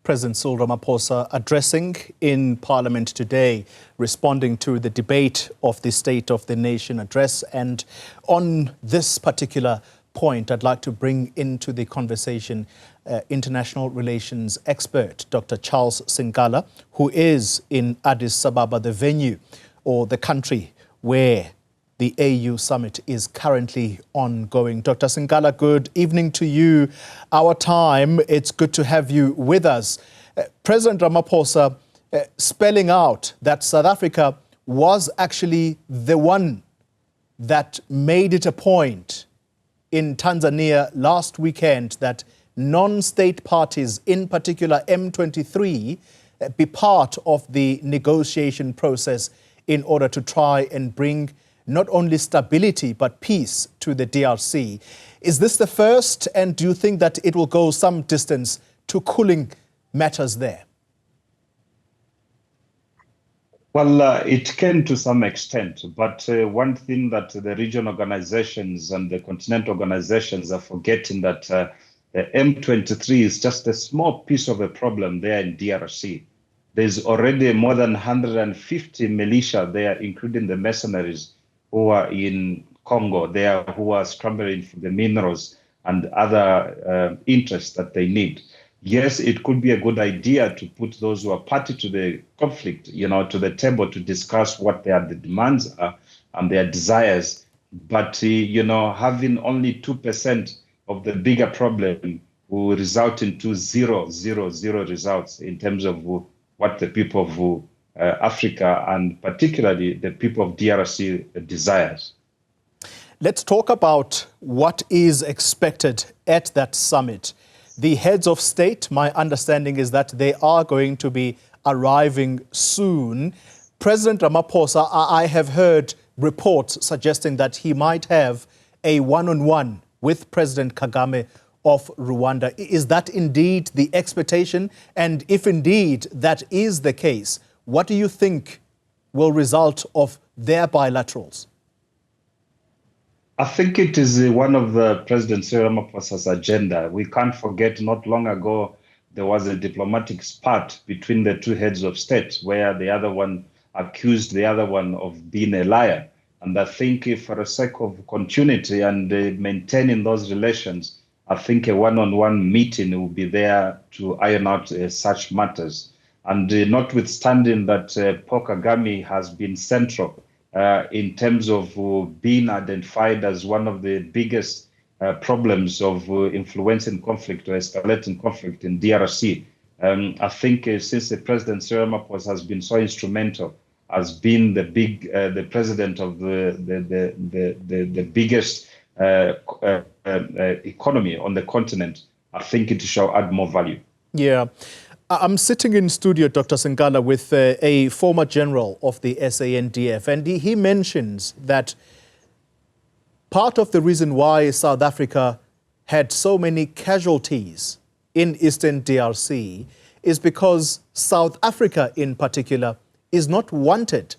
President Cyril Ramaphosa addressing in Parliament today, responding to the debate of the State of the Nation address. And on this particular point, I'd like to bring into the conversation international relations expert, Dr. Charles Sinkala, who is in Addis Ababa, the venue or the country where the AU summit is currently ongoing. Dr. Sinkala, good evening to you. Our time, it's good to have you with us. President Ramaphosa spelling out that South Africa was actually the one that made it a point in Tanzania last weekend that non-state parties, in particular M23, be part of the negotiation process in order to try and bring not only stability but peace to the DRC. Is this the first, and do you think that it will go some distance to cooling matters there? Well, it can to some extent, but one thing that the region organizations and the continental organizations are forgetting that the M23 is just a small piece of a problem there in DRC. There's already more than 150 militia there, including the mercenaries who are in Congo there, who are scrambling for the minerals and other interests that they need. Yes, it could be a good idea to put those who are party to the conflict, to the table to discuss what their demands are and their desires. But, having only 2% of the bigger problem will result into zero results in terms of what the people of Africa and particularly the people of DRC desires. Let's talk about what is expected at that summit. The heads of state, my understanding is that they are going to be arriving soon. President Ramaphosa, I have heard reports suggesting that he might have a one-on-one with President Kagame of Rwanda. Is that indeed the expectation? And if indeed that is the case, what do you think will result of their bilaterals? I think it is one of the President Cyril Ramaphosa's agenda. We can't forget not long ago, there was a diplomatic spat between the two heads of state where the other one accused the other one of being a liar. And I think for the sake of continuity and maintaining those relations, I think a one-on-one meeting will be there to iron out such matters. And notwithstanding that Paul Kagame has been central in terms of being identified as one of the biggest problems of influencing conflict or escalating conflict in DRC. I think since the President Cyril Ramaphosa has been so instrumental, has been the president of the biggest economy on the continent, I think it shall add more value. Yeah. I'm sitting in studio, Dr. Sinkala, with a former general of the SANDF, and he mentions that part of the reason why South Africa had so many casualties in Eastern DRC is because South Africa in particular is not wanted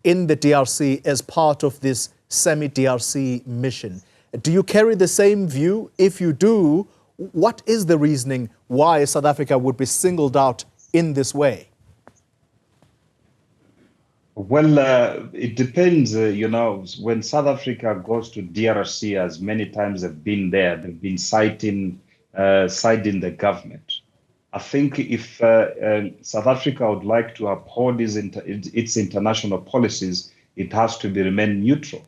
in the DRC as part of this semi-DRC mission. Do you carry the same view? If you do, what is the reasoning why South Africa would be singled out in this way? Well, it depends. When South Africa goes to DRC, as many times have been there, they've been siding the government. I think if South Africa would like to uphold its international policies, it has to remain neutral,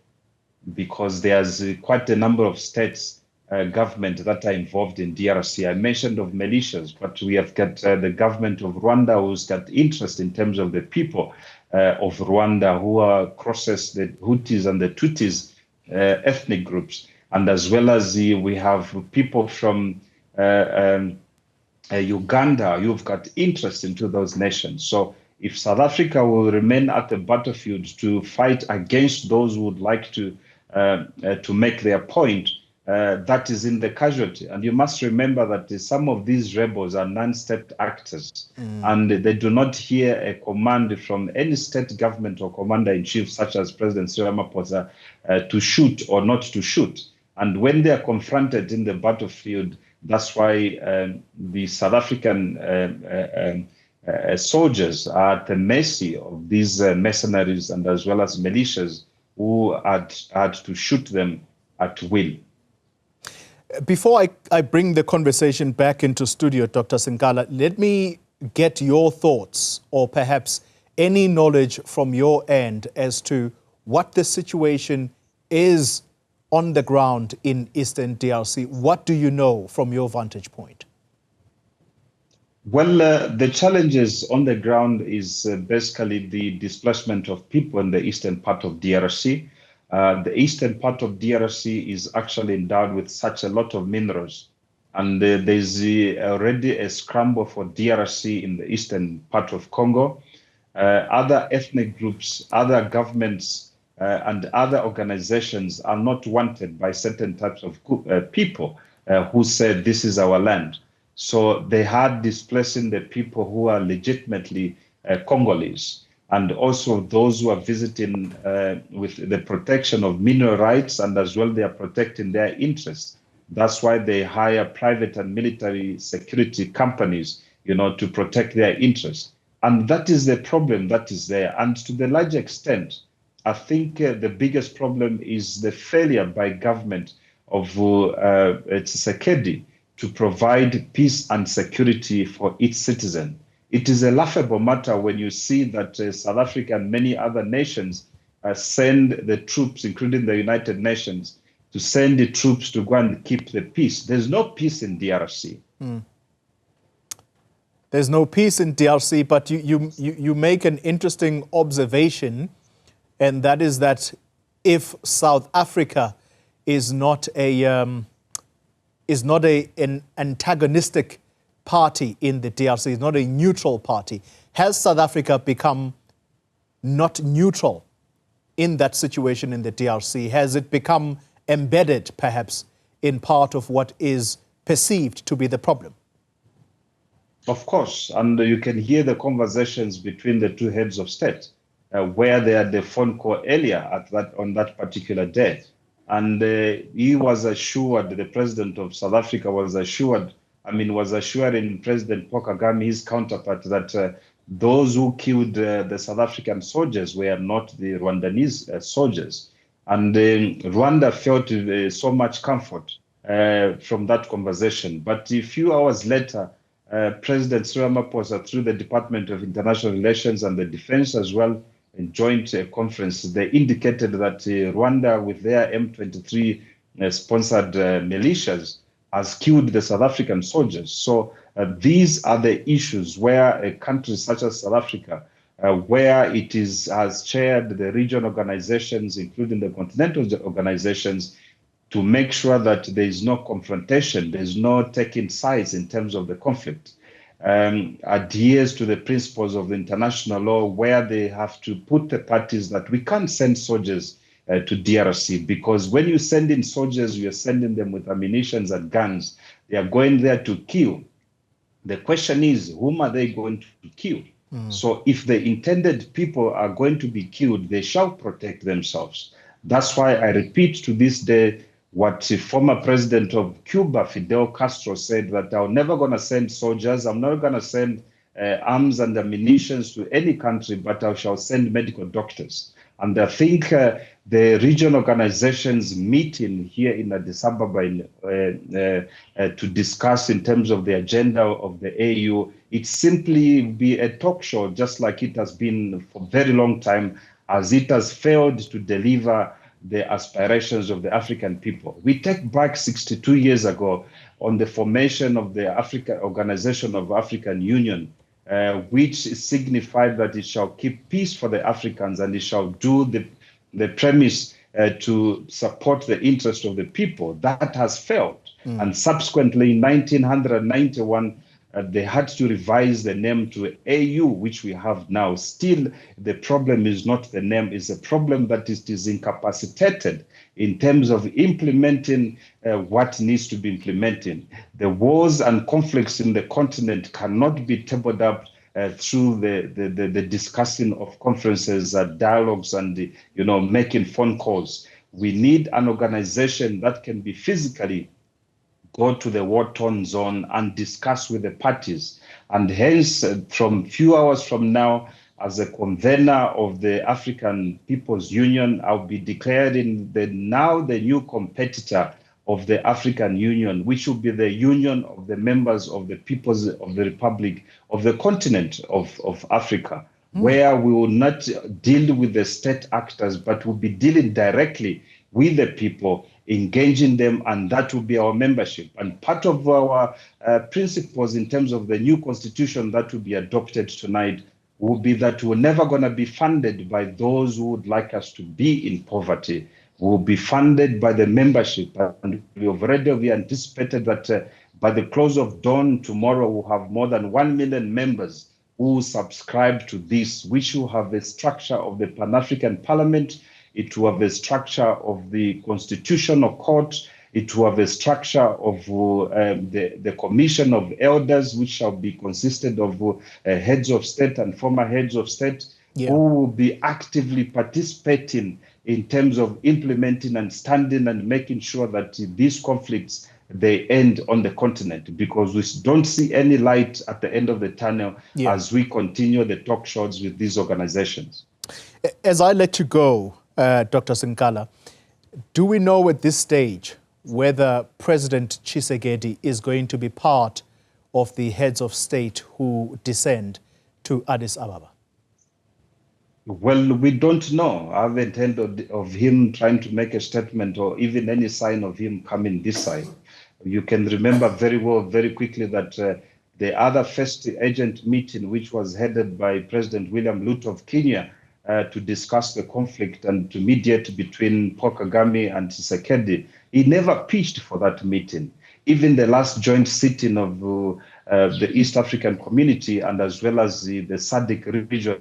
because there's quite a number of states government that are involved in DRC. I mentioned of militias, but we have got the government of Rwanda who's got interest in terms of the people of Rwanda who are crosses the Hutus and the Tutsis ethnic groups. And as well as we have people from Uganda who've got interest into those nations. So if South Africa will remain at the battlefield to fight against those who would like to make their point, that is in the casualty. And you must remember that some of these rebels are non-state actors, and they do not hear a command from any state government or commander-in-chief, such as President Cyril Ramaphosa, to shoot or not to shoot. And when they are confronted in the battlefield, That's why the South African soldiers are at the mercy of these mercenaries and as well as militias who had to shoot them at will. Before I bring the conversation back into studio, Dr. Sinkala, let me get your thoughts or perhaps any knowledge from your end as to what the situation is on the ground in Eastern DRC. What do you know from your vantage point? Well, the challenges on the ground is basically the displacement of people in the eastern part of DRC. The eastern part of DRC is actually endowed with such a lot of minerals. And there's already a scramble for DRC in the eastern part of Congo. Other ethnic groups, other governments, and other organizations are not wanted by certain types of people who said this is our land. So they had displacing the people who are legitimately Congolese, and also those who are visiting with the protection of mineral rights, and as well they are protecting their interests. That's why they hire private and military security companies, to protect their interests. And that is the problem that is there. And to the large extent, I think the biggest problem is the failure by government of Tshisekedi to provide peace and security for its citizen. It is a laughable matter when you see that South Africa and many other nations send the troops, including the United Nations, to send the troops to go and keep the peace. There's no peace in DRC. There's no peace in DRC, but you make an interesting observation, and that is that if South Africa is not an antagonistic party in the DRC, is not a neutral party, has South Africa become not neutral in that situation in the DRC? Has it become embedded, perhaps, in part of what is perceived to be the problem? Of course, and you can hear the conversations between the two heads of state, where they had the phone call earlier on that particular day. And he was assured, the president of South Africa was assuring President Paul Kagame, his counterpart, that those who killed the South African soldiers were not the Rwandese soldiers. And Rwanda felt so much comfort from that conversation. But a few hours later, President Cyril Ramaphosa, through the Department of International Relations and the Defense as well, in joint conference, they indicated that Rwanda, with their M23 sponsored militias, has killed the South African soldiers. So these are the issues where a country such as South Africa, where it has chaired the regional organizations, including the continental organizations, to make sure that there is no confrontation, there's no taking sides in terms of the conflict, adheres to the principles of the international law, where they have to put the parties that we can't send soldiers to DRC, because when you send in soldiers, you're sending them with ammunition and guns. They are going there to kill. The question is, whom are they going to kill? So if the intended people are going to be killed, they shall protect themselves. That's why I repeat to this day what the former president of Cuba, Fidel Castro, said, that I'm never going to send soldiers, I'm not going to send arms and ammunition to any country, but I shall send medical doctors. And I think the regional organizations meeting here in Addis Ababa to discuss in terms of the agenda of the AU, it simply be a talk show, just like it has been for a very long time, as it has failed to deliver the aspirations of the African people. We take back 62 years ago on the formation of the Organization of African Union, which signified that it shall keep peace for the Africans, and it shall do the premise to support the interest of the people. That has failed. And subsequently, in 1991, they had to revise the name to AU, which we have now. Still, the problem is not the name, it's a problem that it is incapacitated in terms of implementing what needs to be implemented. The wars and conflicts in the continent cannot be tabled up through the discussing of conferences, dialogues, and making phone calls. We need an organization that can be physically go to the war-torn zone and discuss with the parties. And hence, from few hours from now, as a convener of the African People's Union, I'll be declaring now the new competitor of the African Union, which will be the union of the members of the peoples of the Republic of the continent of Africa, where we will not deal with the state actors, but will be dealing directly with the people, engaging them, and that will be our membership. And part of our principles in terms of the new constitution that will be adopted tonight will be that we're never going to be funded by those who would like us to be in poverty. We'll be funded by the membership. And we already anticipated that by the close of dawn tomorrow, we'll have more than 1 million members who subscribe to this, which will have a structure of the Pan-African Parliament. It will have a structure of the Constitutional Court. It will have a structure of the Commission of Elders, which shall be consisted of heads of state and former heads of state, who will be actively participating in terms of implementing and standing and making sure that these conflicts, they end on the continent, because we don't see any light at the end of the tunnel as we continue the talk shows with these organizations. As I let you go, Dr. Sinkala, do we know at this stage whether President Tshisekedi is going to be part of the heads of state who descend to Addis Ababa? Well, we don't know. I haven't heard of him trying to make a statement or even any sign of him coming this side. You can remember very well, very quickly, that the other first agent meeting, which was headed by President William Ruto of Kenya, to discuss the conflict and to mediate between Paul Kagame and Tshisekedi, he never pitched for that meeting. Even the last joint sitting of the East African Community and as well as the SADC region,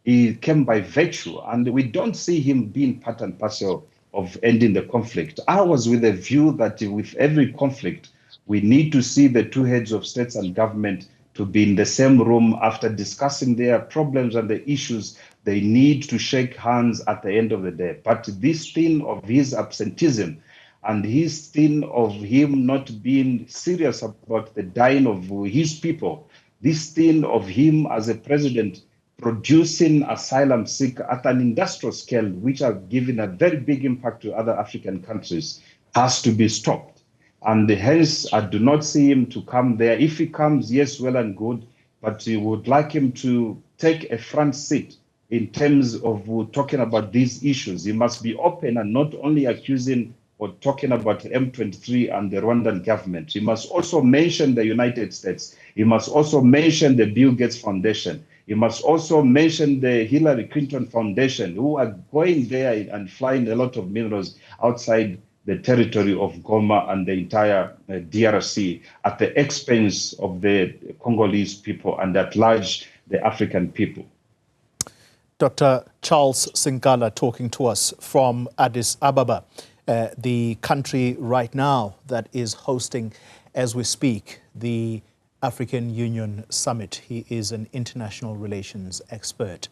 he came by virtue, and we don't see him being part and parcel of ending the conflict. I was with a view that with every conflict, we need to see the two heads of states and government to be in the same room after discussing their problems and the issues. They need to shake hands at the end of the day. But this thing of his absenteeism and his thing of him not being serious about the dying of his people, this thing of him as a president producing asylum seekers at an industrial scale, which are giving a very big impact to other African countries, has to be stopped. And hence, I do not see him to come there. If he comes, yes, well and good, but we would like him to take a front seat in terms of talking about these issues. He must be open and not only accusing or talking about M23 and the Rwandan government. He must also mention the United States. He must also mention the Bill Gates Foundation. He must also mention the Hillary Clinton Foundation, who are going there and flying a lot of minerals outside the territory of Goma and the entire DRC at the expense of the Congolese people and at large the African people. Dr. Charles Sinkala talking to us from Addis Ababa, the country right now that is hosting, as we speak, the African Union Summit. He is an international relations expert.